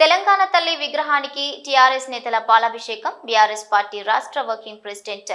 తెలంగాణ తల్లి విగ్రహానికి టీఆర్ఎస్ నేతల పాలాభిషేకం. బీఆర్ఎస్ పార్టీ రాష్ట్ర వర్కింగ్ ప్రెసిడెంట్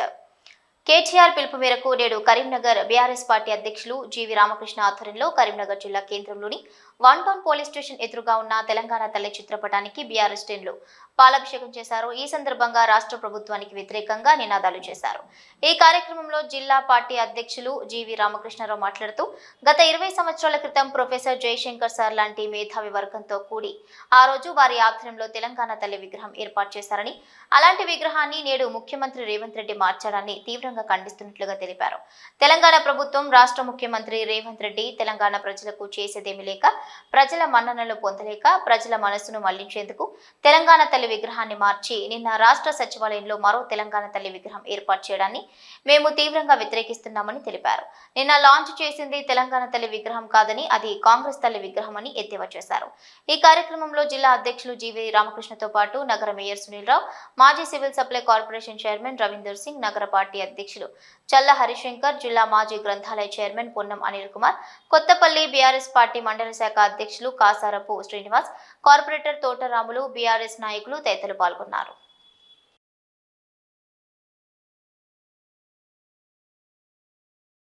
కేటీఆర్ పిలుపు మేరకు నేడు కరీంనగర్ బీఆర్ఎస్ పార్టీ అధ్యక్షులు జీవి రామకృష్ణ ఆధ్వర్యంలో కరీంనగర్ జిల్లా కేంద్రంలోని వన్ టౌన్ పోలీస్ స్టేషన్ ఎదురుగా ఉన్న తెలంగాణ తల్లి చిత్రపటానికి బీఆర్ఎస్ శ్రేణులు పాలాభిషేకం చేశారు. ఈ సందర్భంగా రాష్ట్ర ప్రభుత్వానికి వ్యతిరేకంగా నినాదాలు చేశారు. ఈ కార్యక్రమంలో జిల్లా పార్టీ అధ్యక్షులు జీవి రామకృష్ణరావు మాట్లాడుతూ గత 20 సంవత్సరాల క్రితం ప్రొఫెసర్ జయశంకర్ సార్ లాంటి మేధావి వర్గంతో కూడి ఆ రోజు వారి ఆధ్వర్యంలో తెలంగాణ తల్లి విగ్రహం ఏర్పాటు చేశారని, అలాంటి విగ్రహాన్ని నేడు ముఖ్యమంత్రి రేవంత్ రెడ్డి మార్చడాన్ని తీవ్రంగా ఖండిస్తున్నట్లుగా తెలిపారు. తెలంగాణ ప్రభుత్వం, రాష్ట్ర ముఖ్యమంత్రి రేవంత్ రెడ్డి తెలంగాణ ప్రజలకు చేసేదేమీ లేక, ప్రజల మన్ననలు పొందలేక, ప్రజల మనస్సును మళ్లించేందుకు తెలంగాణ తల్లి విగ్రహాన్ని మార్చి నిన్న రాష్ట్ర సచివాలయంలో మరో తెలంగాణ తల్లి విగ్రహం ఏర్పాటు చేయడాన్ని మేము తీవ్రంగా వ్యతిరేకిస్తున్నామని తెలిపారు. నిన్న లాంచ్ చేసింది తెలంగాణ తల్లి విగ్రహం కాదని, అది కాంగ్రెస్ తల్లి విగ్రహం అని ఎద్దేవా చేశారు. ఈ కార్యక్రమంలో జిల్లా అధ్యక్షులు జీవి రామకృష్ణతో పాటు నగర మేయర్ సునీల్ రావు, మాజీ civil supply corporation chairman Ravinder Singh, నగర పార్టీ అధ్యక్షులు చల్ల హరిశంకర్, జిల్లా మాజీ గ్రంథాలయ chairman Ponnam Anil Kumar, Kothapalli BRS party మండల శాఖ అధ్యక్షులు కాసారపు శ్రీనివాస్, కార్పొరేటర్ తోటరాములు, బీఆర్ఎస్ నాయకులు తదితరులు పాల్గొన్నారు.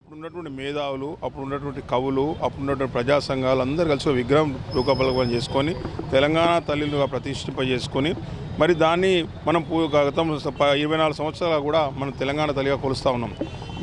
ఉన్నటువంటి మేధావులు, అప్పుడు ఉన్నటువంటి కవులు, అప్పుడు ఉన్నటువంటి ప్రజా సంఘాలు అందరూ కలిసి విగ్రహం రూపకల్పన చేసుకొని తెలంగాణ తల్లిగా ప్రతిష్ఠింపజేసుకొని మరి దాన్ని మనం గతం 24 సంవత్సరాలు కూడా మనం తెలంగాణ తల్లిగా కొలుస్తూ ఉన్నాం.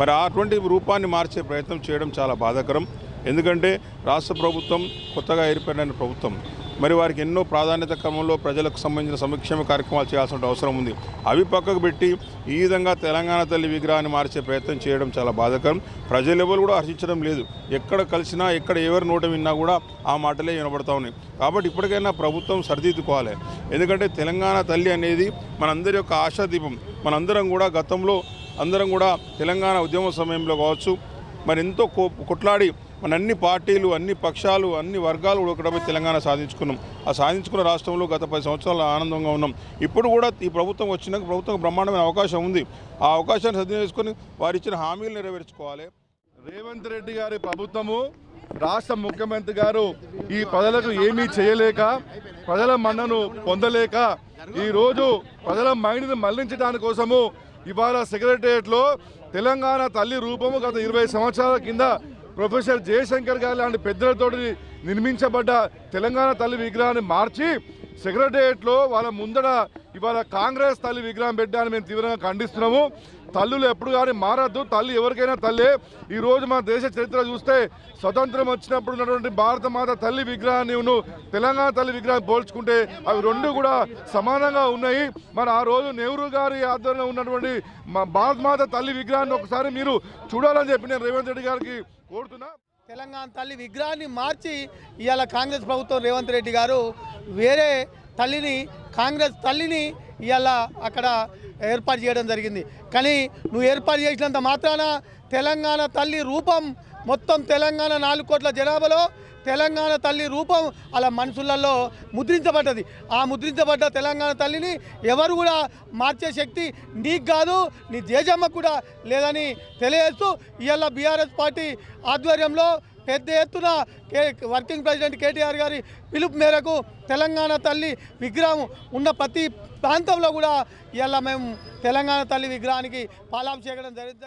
మరి అటువంటి రూపాన్ని మార్చే ప్రయత్నం చేయడం చాలా బాధాకరం. ఎందుకంటే రాష్ట్ర ప్రభుత్వం కొత్తగా ఏర్పడిన ప్రభుత్వం, మరి వారికి ఎన్నో ప్రాధాన్యత క్రమంలో ప్రజలకు సంబంధించిన సంక్షేమ కార్యక్రమాలు చేయాల్సిన అవసరం ఉంది. అవి పక్కకు పెట్టి ఈ విధంగా తెలంగాణ తల్లి విగ్రహాన్ని మార్చే ప్రయత్నం చేయడం చాలా బాధాకరం. ప్రజలు ఎవరు కూడా హర్షించడం లేదు. ఎక్కడ కలిసినా, ఎక్కడ ఎవరి నోట విన్నా కూడా ఆ మాటలే వినబడతా ఉన్నాయి. కాబట్టి ఇప్పటికైనా ప్రభుత్వం సరిదిద్దుకోవాలి. ఎందుకంటే తెలంగాణ తల్లి అనేది మనందరి యొక్క ఆశాదీపం. మనందరం కూడా గతంలో అందరం కూడా తెలంగాణ ఉద్యమ సమయంలో కావచ్చు, మరి ఎంతో కొట్లాడి మన అన్ని పార్టీలు, అన్ని పక్షాలు, అన్ని వర్గాలు ఒకటపై తెలంగాణ సాధించుకున్నాం. ఆ సాధించుకున్న రాష్ట్రంలో గత 10 సంవత్సరాలు ఆనందంగా ఉన్నాం. ఇప్పుడు కూడా ఈ ప్రభుత్వం వచ్చినాక ప్రభుత్వం బ్రహ్మాండమైన అవకాశం ఉంది. ఆ అవకాశాన్ని సద్వినియోగం వారు ఇచ్చిన హామీలు నెరవేర్చుకోవాలి. రేవంత్ రెడ్డి గారి ప్రభుత్వము, రాష్ట్ర ముఖ్యమంత్రి గారు ఈ ప్రజలకు ఏమీ చేయలేక, ప్రజల మన్నను పొందలేక ఈరోజు ప్రజల మైండ్ని మళ్లించడానికి కోసము ఇవాళ సెక్రటేరియట్లో తెలంగాణ తల్లి రూపము గత 20 సంవత్సరాల కింద ప్రొఫెసర్ జయశంకర్ గారు లాంటి పెద్దలతో నిర్మించబడ్డ తెలంగాణ తల్లి విగ్రహాన్ని మార్చి సెక్రటేరియట్లో వాళ్ళ ముందర ఇవాళ కాంగ్రెస్ తల్లి విగ్రహం పెట్టాలని మేము తీవ్రంగా ఖండిస్తున్నాము. తల్లులు ఎప్పుడు కానీ మారద్దు. తల్లి ఎవరికైనా తల్లే. ఈరోజు మన దేశ చరిత్ర చూస్తే స్వతంత్రం వచ్చినప్పుడు ఉన్నటువంటి భారత మాత తల్లి విగ్రహాన్ని తెలంగాణ తల్లి విగ్రహాన్ని పోల్చుకుంటే అవి రెండు కూడా సమానంగా ఉన్నాయి. మరి ఆ రోజు నెహ్రూ గారి ఆధ్వర్యంలో ఉన్నటువంటి భారత మాత తల్లి విగ్రహాన్ని ఒకసారి మీరు చూడాలని చెప్పి నేను రేవంత్ రెడ్డి గారికి కోరుతున్నా. తెలంగాణ తల్లి విగ్రహాన్ని మార్చి ఇవాళ కాంగ్రెస్ ప్రభుత్వం రేవంత్ రెడ్డి గారు వేరే తల్లిని, కాంగ్రెస్ తల్లిని ఇవాళ అక్కడ ఏర్పాటు చేయడం జరిగింది. కానీ నువ్వు ఏర్పాటు చేసినంత మాత్రాన తెలంగాణ తల్లి రూపం మొత్తం తెలంగాణ 4 కోట్ల జనాభాలో తెలంగాణ తల్లి రూపం అలా మనుషులలో ముద్రించబడ్డది. ఆ ముద్రించబడ్డ తెలంగాణ తల్లిని ఎవరు కూడా మార్చే శక్తి నీకు కాదు, నీ జేజమ్మకు కూడా లేదని తెలియజేస్తూ ఇవాళ బీఆర్ఎస్ పార్టీ ఆధ్వర్యంలో పెద్ద ఎత్తున వర్కింగ్ ప్రెసిడెంట్ కేటీఆర్ గారి పిలుపు మేరకు తెలంగాణ తల్లి విగ్రహం ఉన్న ప్రతి ప్రాంతంలో కూడా ఇవాళ మేము తెలంగాణ తల్లి విగ్రహానికి పాలాభిషేకం జరిగింది.